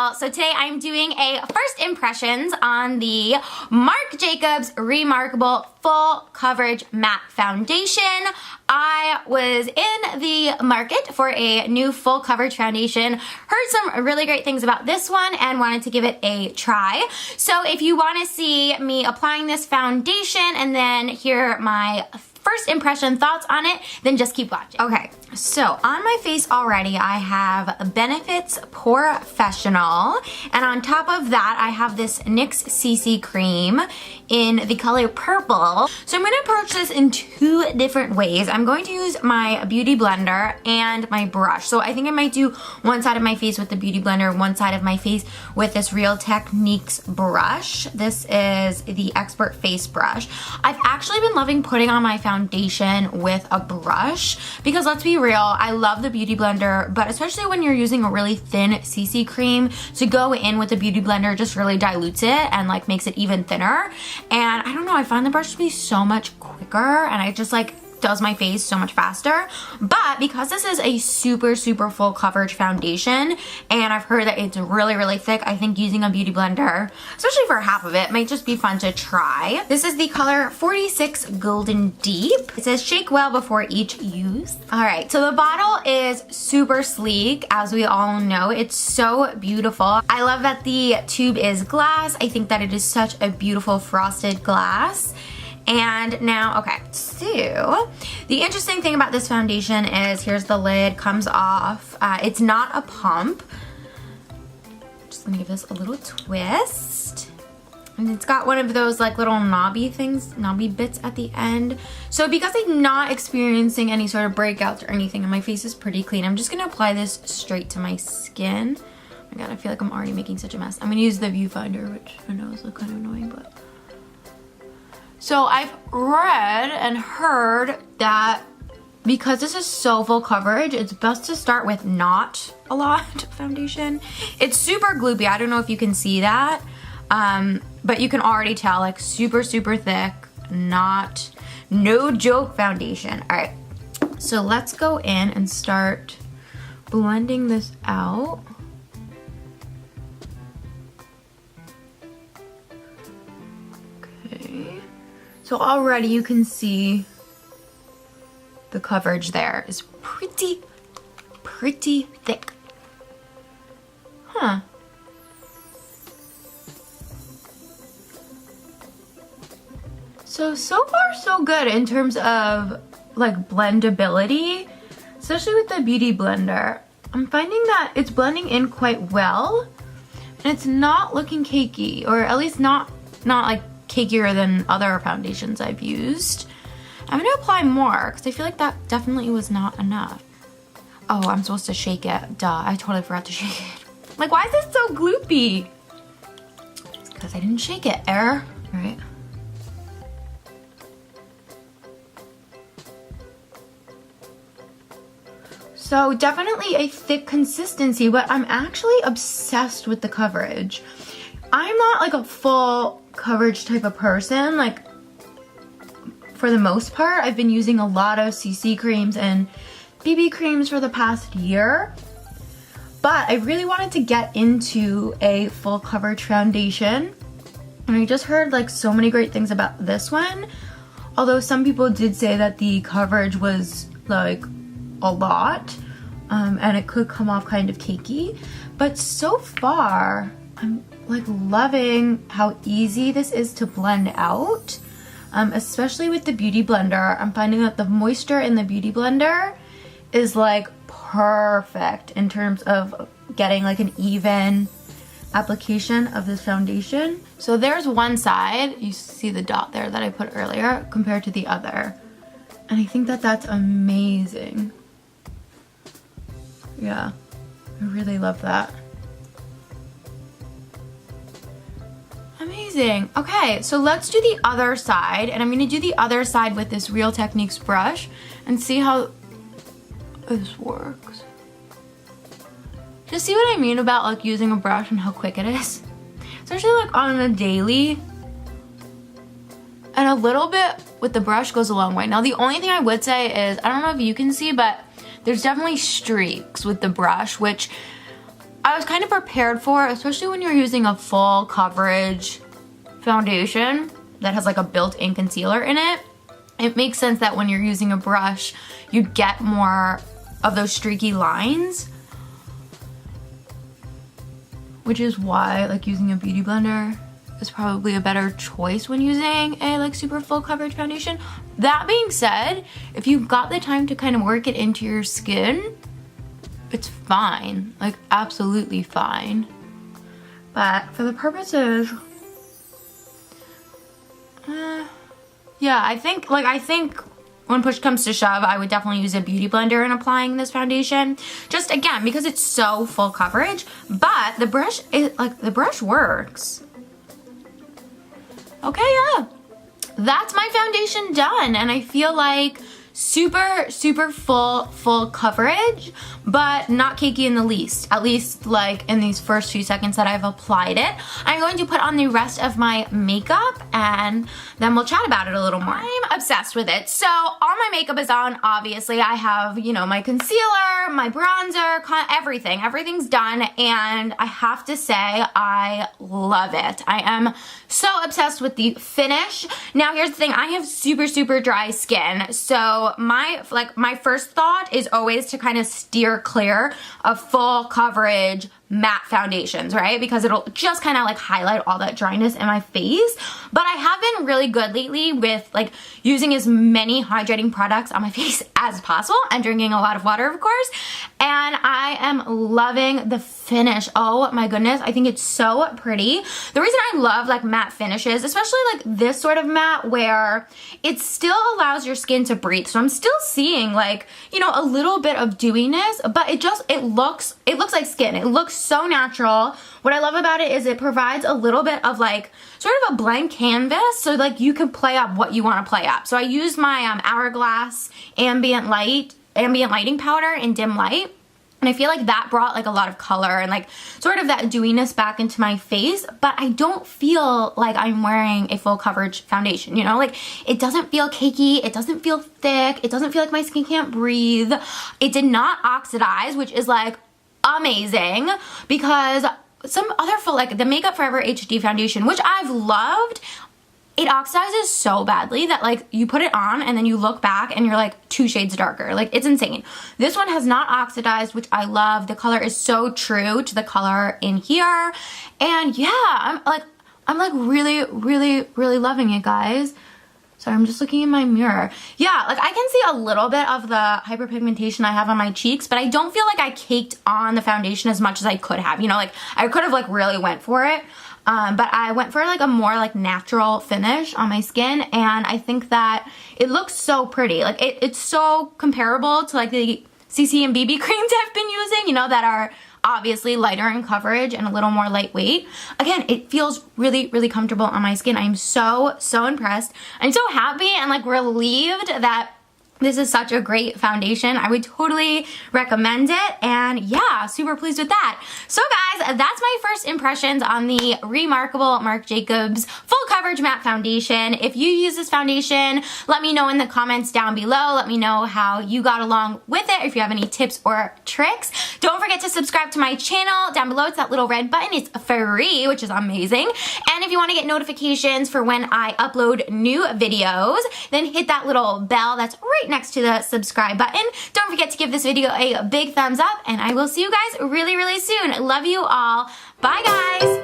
y'all. So today I'm doing a first impressions on the Marc Jacobs Remarkable Full Coverage Matte Foundation. I was in the market for a new full coverage foundation, heard some really great things about this one and wanted to give it a try. So if you want to see me applying this foundation and then hear my first impression thoughts on it, then just keep watching. Okay, so on my face already I have Benefits Professional, and on top of that I have this NYX CC cream in the color purple. So I'm going to approach this in two different ways. I'm going to use my beauty blender and my brush. So I think I might do one side of my face with the beauty blender, one side of my face with this Real Techniques brush. This is the Expert Face Brush. I've actually been loving putting on my foundation with a brush because let's be real, I love the beauty blender, but especially when you're using a really thin CC cream, to go in with the beauty blender just really dilutes it and like makes it even thinner. And I don't know, I find the brush to be so much quicker and I just like does my face so much faster. But because this is a super full coverage foundation and I've heard that it's really thick, I think using a beauty blender, especially for half of it, might just be fun to try. This is the color 46 Golden Deep. It says shake well before each use. Alright, so the bottle is super sleek, as we all know. It's so beautiful. I love that the tube is glass. I think that it is such a beautiful frosted glass. And now, okay, so the interesting thing about this foundation is here's the lid, comes off. It's not a pump. Just gonna give this a little twist. And it's got one of those like little knobby things, knobby bits at the end. So because I'm not experiencing any sort of breakouts or anything and my face is pretty clean, I'm just gonna apply this straight to my skin. Oh my god, I feel like I'm already making such a mess. I'm gonna use the viewfinder, which I know is kind of annoying, but. So I've read and heard that because this is so full coverage, it's best to start with not a lot of foundation. It's super gloopy. I don't know if you can see that, but you can already tell, like super thick, no joke foundation. All right, so let's go in and start blending this out. So already you can see the coverage there is pretty thick. Huh. So far so good in terms of like blendability, especially with the beauty blender. I'm finding that it's blending in quite well and it's not looking cakey, or at least not like cakier than other foundations I've used. I'm gonna apply more because I feel like that definitely was not enough. Oh, I'm supposed to shake it. Duh, I totally forgot to shake it. Like, why is this so gloopy? It's because I didn't shake it. Error. All right. So definitely a thick consistency, but I'm actually obsessed with the coverage. I'm not like a full coverage type of person. Like, for the most part, I've been using a lot of CC creams and BB creams for the past year, but I really wanted to get into a full coverage foundation, and I just heard like so many great things about this one, although some people did say that the coverage was like a lot, and it could come off kind of cakey, but so far I'm like loving how easy this is to blend out, especially with the beauty blender. I'm finding that the moisture in the beauty blender is like perfect in terms of getting like an even application of this foundation. So there's one side, you see the dot there that I put earlier compared to the other, and I think that that's amazing. Yeah, I really love that. Amazing. Okay, so let's do the other side, and I'm gonna do the other side with this Real Techniques brush and see how this works. Just see what I mean about like using a brush and how quick it is. Especially like on a daily. And a little bit with the brush goes a long way. Now the only thing I would say is, I don't know if you can see, but there's definitely streaks with the brush, which I was kind of prepared for, especially when you're using a full coverage foundation that has like a built-in concealer in it. It makes sense that when you're using a brush, you get more of those streaky lines, which is why like using a beauty blender is probably a better choice when using a like super full coverage foundation. That being said, if you've got the time to kind of work it into your skin, it's fine, like absolutely fine. But for the purposes, yeah, I think when push comes to shove, I would definitely use a beauty blender in applying this foundation. Just again, because it's so full coverage, but the brush works. Okay, yeah. That's my foundation done, and I feel like super full coverage, but not cakey in the least. At least like in these first few seconds that I've applied it. I'm going to put on the rest of my makeup and then we'll chat about it a little more. I'm obsessed with it. So all my makeup is on, obviously. I have, you know, my concealer, my bronzer, everything. Everything's done, and I have to say I love it. I am so obsessed with the finish. Now here's the thing, I have super dry skin, so my first thought is always to kind of steer clear of full coverage matte foundations, right? Because it'll just kind of like highlight all that dryness in my face. But I have been really good lately with like using as many hydrating products on my face as possible and drinking a lot of water, of course. And I am loving the finish. Oh my goodness, I think it's so pretty. The reason I love like matte finishes, especially like this sort of matte where it still allows your skin to breathe. So I'm still seeing like, you know, a little bit of dewiness, but it looks like skin. It looks so natural. What I love about it is it provides a little bit of like sort of a blank canvas, so like you can play up what you want to play up. So I used my Hourglass ambient lighting powder in dim light, and I feel like that brought like a lot of color and like sort of that dewiness back into my face, but I don't feel like I'm wearing a full coverage foundation, you know? Like it doesn't feel cakey, it doesn't feel thick, it doesn't feel like my skin can't breathe. It did not oxidize, which is like amazing, because some other full, like the Makeup Forever HD foundation, which I've loved, it oxidizes so badly that like you put it on and then you look back and you're like 2 shades darker. Like it's insane. This one has not oxidized, which I love. The color is so true to the color in here. And yeah, I'm like really loving it, guys. Sorry, I'm just looking in my mirror. Yeah, like I can see a little bit of the hyperpigmentation I have on my cheeks, but I don't feel like I caked on the foundation as much as I could have. You know, like I could have like really went for it. But I went for like a more like natural finish on my skin, and I think that it looks so pretty. Like it's so comparable to like the CC and BB creams I've been using, you know, that are obviously lighter in coverage and a little more lightweight. Again, it feels really comfortable on my skin. I'm so impressed. I'm so happy and like relieved that this is such a great foundation. I would totally recommend it, and yeah, super pleased with that. So guys, that's my first impressions on the Remarkable Marc Jacobs Full Coverage Matte Foundation. If you use this foundation, let me know in the comments down below. Let me know how you got along with it, if you have any tips or tricks. Don't forget to subscribe to my channel. Down below, it's that little red button. It's free, which is amazing. And if you want to get notifications for when I upload new videos, then hit that little bell that's right next to the subscribe button. Don't forget to give this video a big thumbs up, and I will see you guys really soon. Love you all. Bye guys.